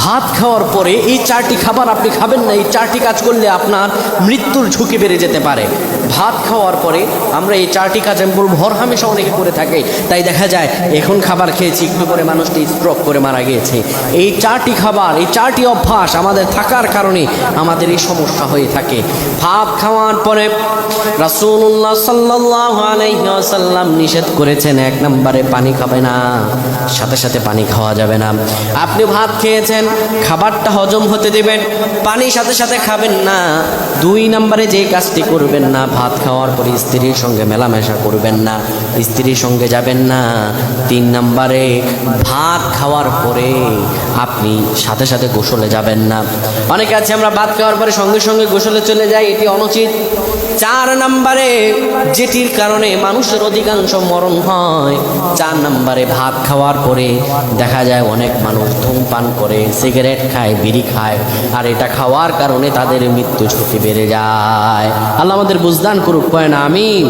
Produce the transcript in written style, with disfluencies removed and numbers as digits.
ভাত খাওয়ার পরে এই 4টি খাবার আপনি খাবেন না। এই 4টি কাজ করলে আপনার মৃত্যুর ঝুঁকি বেড়ে যেতে পারে। ভাত খাওয়ার পরে আমরা এই 4টি কাজ আমি বলবো হরহামেশা অনেকে করে থাকে। তাই দেখা যায় এখন খাবার খেয়েছি, একটু করে মানুষটি স্ট্রোক করে মারা গিয়েছে। এই 4টি খাবার, এই 4টি অভ্যাস আমাদের থাকার কারণে আমাদের এই সমস্যা হয়ে থাকে। ভাত খাওয়ার পরে রাসূলুল্লাহ সাল্লাল্লাহু আলাইহি ওয়াসাল্লাম নিষেধ করেছেন, 1 নম্বরে পানি খাবে না, সাথে সাথে পানি খাওয়া যাবে না। আপনি ভাত খেয়েছেন, খাবারটা হজম হতে দিবেন, পানি সাথে সাথে খাবেন না। 2 নম্বরে যে কাজটি করবেন না, ভাত খাওয়ার পরে স্ত্রীর সঙ্গে মেলামেশা করবেন না, স্ত্রীর সঙ্গে যাবেন না। 3 নম্বরে ভাত খাওয়ার পরে আপনি সাথে সাথে গোসলে যাবেন না। অনেকে আছে আমরা ভাত খাওয়ার পরে সঙ্গে সঙ্গে গোসলে চলে যাই, এটি অনুচিত। 4 নম্বরে যেটির কারণে মানুষের অধিকাংশ মরণ হয়, 4 নম্বরে ভাত খাওয়ার পরে দেখা যায় অনেক মানুষ ধূমপান করে, সিগারেট খায়, বিড়ি খায়, আর এটা খাওয়ার কারণে তাদের মৃত্যু ঝুঁকি বেড়ে যায়। আল্লাহ আমাদের বুঝদান করুক, কয় না আমিন।